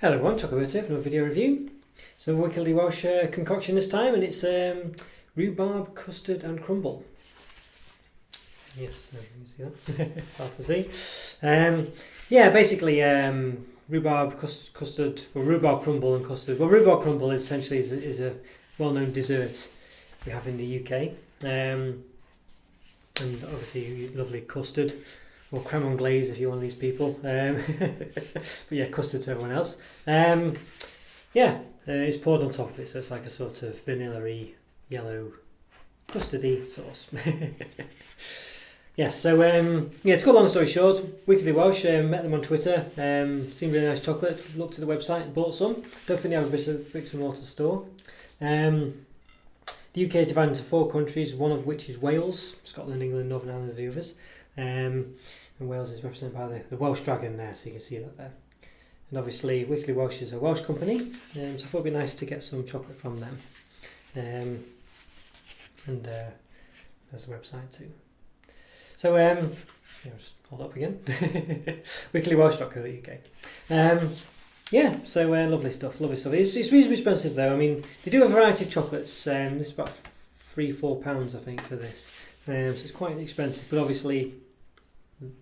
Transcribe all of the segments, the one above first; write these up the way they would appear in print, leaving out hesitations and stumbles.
Hello everyone, Roberto from a video review. So wickedly Welsh concoction this time, and it's Rhubarb Custard and Crumble. Yes, you can see that. It's hard to see. Yeah, basically rhubarb custard, or rhubarb crumble and custard. Well, rhubarb crumble essentially is a well-known dessert we have in the UK, and obviously lovely custard. Or creme anglaise if you're one of these people. But yeah, custard to everyone else. It's poured on top of it, so it's like a sort of vanilla-y, yellow, custardy sauce. Yes, so to cut a long story short, Wickedly Welsh, met them on Twitter, seemed really nice chocolate, looked at the website and bought some. Don't think they have a bricks and mortar store. The UK is divided into 4 countries, one of which is Wales, Scotland, England, Northern Ireland are the others. And Wales is represented by the Welsh dragon there, so you can see that there. And obviously Wickedly Welsh is a Welsh company, so I thought it'd be nice to get some chocolate from them. There's the website too. So just hold up again. wickedlywelsh.co.uk. Lovely stuff. It's reasonably expensive though. I mean, they do a variety of chocolates. This is about £3-4 I think for this. So it's quite expensive, but obviously,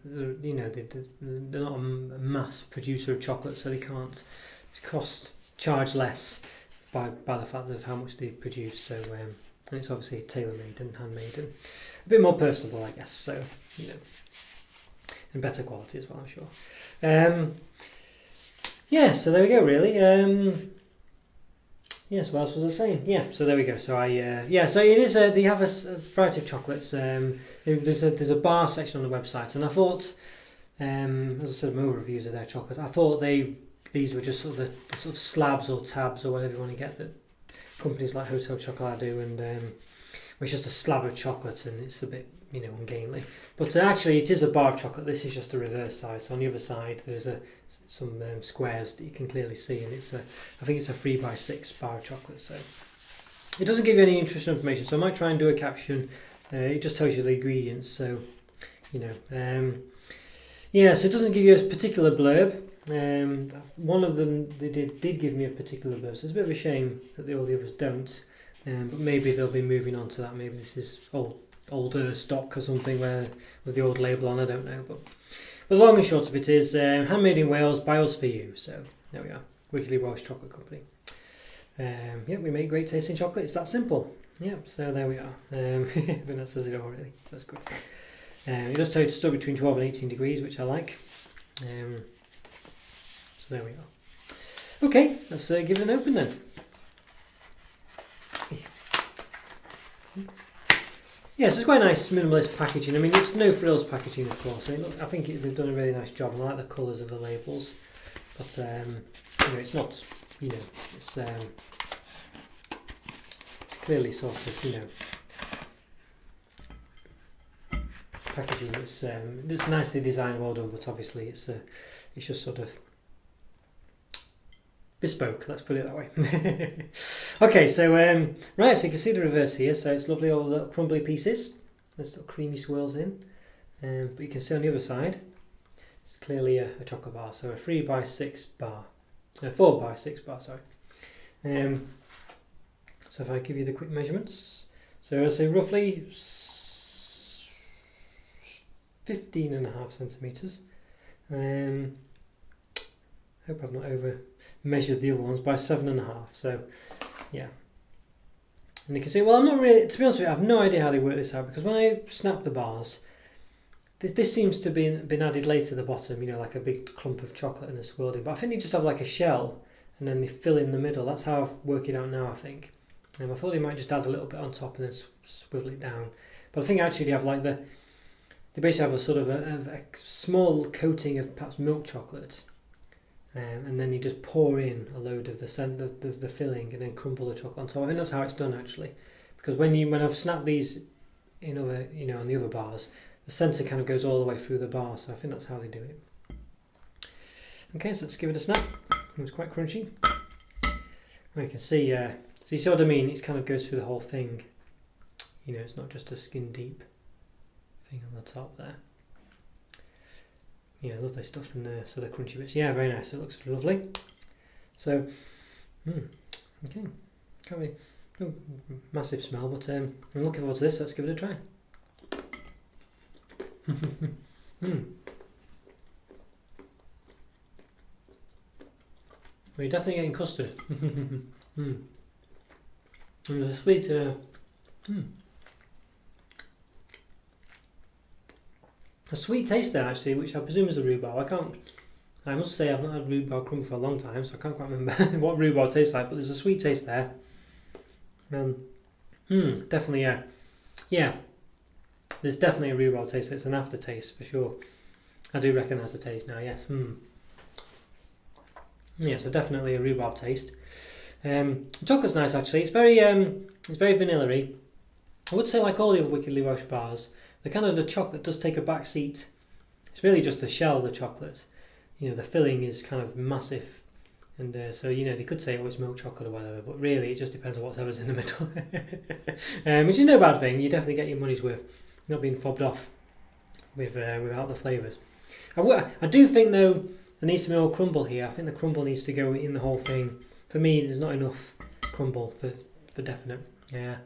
they're not a mass producer of chocolate, so they can't charge less by the fact of how much they produce. So and it's obviously tailor-made and handmade and a bit more personable, I guess. So and better quality as well, I'm sure. So there we go. Really. Yes, what else was I saying? Yeah, so there we go. So so it is. They have a variety of chocolates. There's a bar section on the website, and I thought, as I said, more reviews of their chocolates. I thought these were just sort of the sort of slabs or tabs or whatever you want to get that companies like Hotel Chocolate do, and it's just a slab of chocolate and it's a bit ungainly. But actually, it is a bar of chocolate. This is just the reverse side. So on the other side, there's some squares that you can clearly see, and I think it's a 3x6 bar of chocolate. So it doesn't give you any interesting information, so I might try and do a caption. It just tells you the ingredients, so so it doesn't give you a particular blurb. One of them they did give me a particular blurb, so it's a bit of a shame that all the others don't, but maybe they'll be moving on to that. Maybe this is older stock or something with the old label on, I don't know, but the long and short of it is handmade in Wales by us for you. So there we are, Wickedly Welsh Chocolate Company. We make great tasting chocolate. It's that simple. So there we are. I think that says it all really. So that's good. It does tell you to store between 12 and 18 degrees, which I like. So there we are. Okay, let's give it an open then. Yes, it's quite nice minimalist packaging. I mean, it's no frills packaging, of course. I think they've done a really nice job. I like the colours of the labels, but it's not. It's clearly sort of packaging that's nicely designed, well done. But obviously, it's just sort of bespoke, let's put it that way. Okay, so right, so you can see the reverse here, so it's lovely all little crumbly pieces, there's little creamy swirls in, but you can see on the other side it's clearly a chocolate bar, so a 3x6 bar, a 4x6 bar, sorry. So if I give you the quick measurements, so I'll say roughly 15.5 centimetres. Hope I've not over measured the other ones by 7.5, so yeah. And you can see, well, I'm not really, to be honest with you, I have no idea how they work this out, because when I snap the bars, this seems to have been added later at the bottom, like a big clump of chocolate and a swirled in, but I think they just have like a shell and then they fill in the middle. That's how I work it out now, I think. I thought they might just add a little bit on top and then swivel it down, but I think actually they have like they basically have a sort of a small coating of perhaps milk chocolate. And then you just pour in a load of the filling and then crumble the chocolate on top. I think that's how it's done actually, because when I've snapped these in other on the other bars, the centre kind of goes all the way through the bar, so I think that's how they do it. Okay, so let's give it a snap. It's quite crunchy. You can see, so you see what I mean? It kind of goes through the whole thing. It's not just a skin deep thing on the top there. Yeah, lovely stuff in there. So the crunchy bits. Yeah, very nice. It looks lovely. So, okay, can't be no massive smell, but I'm looking forward to this. Let's give it a try. Well, you're definitely getting custard. There's a sweet. A sweet taste there actually, which I presume is a rhubarb. I must say I've not had rhubarb crumble for a long time, so I can't quite remember what rhubarb tastes like. But there's a sweet taste there. Definitely, yeah. There's definitely a rhubarb taste. It's an aftertaste for sure. I do recognise the taste now. Yes. Yeah, so definitely a rhubarb taste. The chocolate's nice actually. It's very vanilla-y. I would say like all the other Wickedly Welsh bars, the chocolate does take a back seat. It's really just the shell of the chocolate. The filling is kind of massive, and so they could say it's milk chocolate or whatever, but really it just depends on whatever's in the middle. Which is no bad thing. You definitely get your money's worth, not being fobbed off without the flavours. I do think though there needs to be more crumble here. I think the crumble needs to go in the whole thing. For me, there's not enough crumble for definite. Yeah.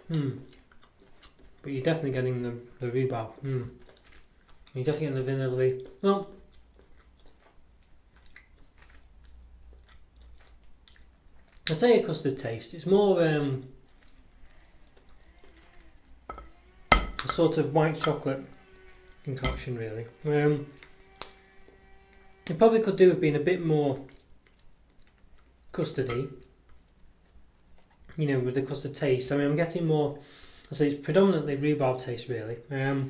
But you're definitely getting the rhubarb. You're definitely getting the vanilla. Well, I'd say a custard taste. It's more a sort of white chocolate concoction, really. It probably could do with being a bit more custardy. With the custard taste. I mean, I'm getting more. I say it's predominantly rhubarb taste, really. I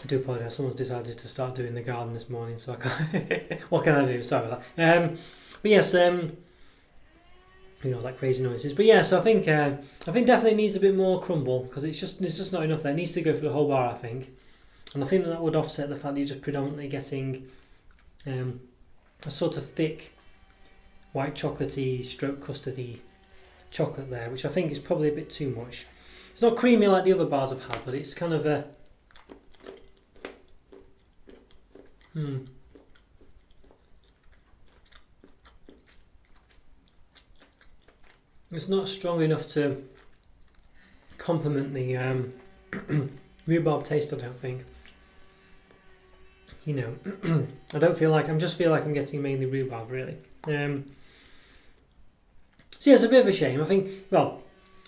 do apologise. Someone's decided to start doing the garden this morning, so I can't. What can I do? Sorry about that. But yes, like crazy noises. But yeah, so I think definitely needs a bit more crumble because it's just not enough there. It needs to go through the whole bar, I think. And I think that would offset the fact that you're just predominantly getting a sort of thick, white chocolatey, custardy chocolate there, which I think is probably a bit too much. It's not creamy like the other bars I've had, but it's kind of a It's not strong enough to complement the rhubarb taste, I don't think. I don't feel like I'm getting mainly rhubarb, really. So yeah, it's a bit of a shame. I think, well,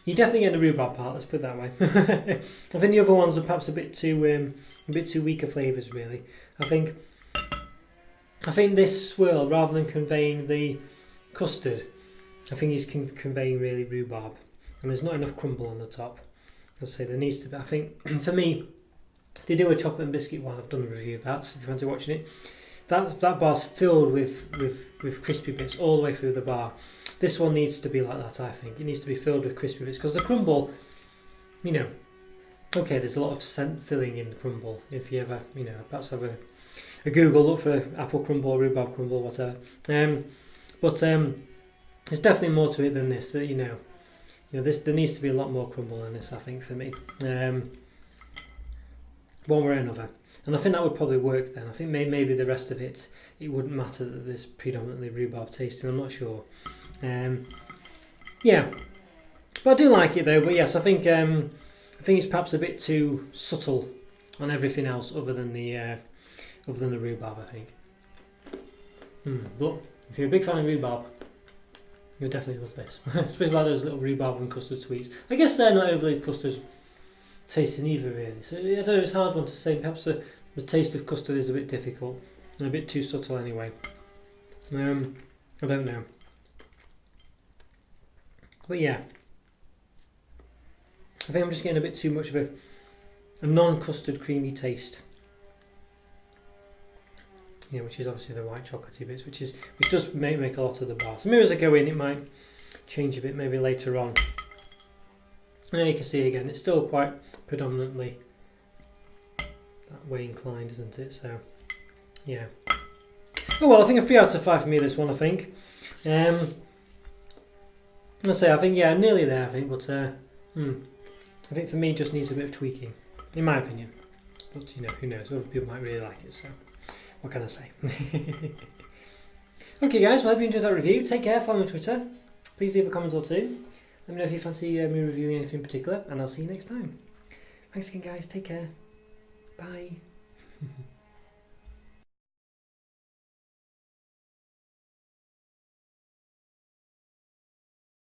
you definitely get the rhubarb part. Let's put it that way. I think the other ones are perhaps a bit too weaker flavours, really. I think this swirl, rather than conveying the custard, I think he's conveying really rhubarb, and there's not enough crumble on the top. I'd say there needs to be. I think for me, they do a chocolate and biscuit one. I've done a review of that. So if you fancy watching it, that bar's filled with crispy bits all the way through the bar. This one needs to be like that. I think it needs to be filled with crispy bits because the crumble, okay, there's a lot of filling in the crumble. If you ever, perhaps have a Google, look for apple crumble, rhubarb crumble, whatever. But there's definitely more to it than this. There needs to be a lot more crumble in this, I think, for me. One way or another. And I think that would probably work then. I think maybe the rest of it wouldn't matter that there's predominantly rhubarb tasting. I'm not sure. Yeah, but I do like it though. But yes, I think it's perhaps a bit too subtle on everything else other than the rhubarb, I think. But if you're a big fan of rhubarb, you'll definitely love this. Especially like those little rhubarb and custard sweets. I guess they're not overly custard tasting either, really. So I don't know, it's a hard one to say. Perhaps the taste of custard is a bit difficult and a bit too subtle anyway. I don't know. But yeah, I think I'm just getting a bit too much of a non-custard creamy taste. Which is obviously the white chocolatey bits, which does make a lot of the bar. So maybe as I go in, it might change a bit, maybe later on. And there you can see again, it's still quite predominantly that way inclined, isn't it? So, yeah. Oh well, I think a 3 out of 5 for me, this one, I think. I think, yeah, nearly there, I think, but I think for me it just needs a bit of tweaking, in my opinion. but you know, who knows? Other people might really like it. So, what can I say? Okay, guys. Well, I hope you enjoyed that review. Take care. Follow me on Twitter. Please leave a comment or two. Let me know if you fancy me reviewing anything in particular, and I'll see you next time. Thanks again, guys. Take care. Bye.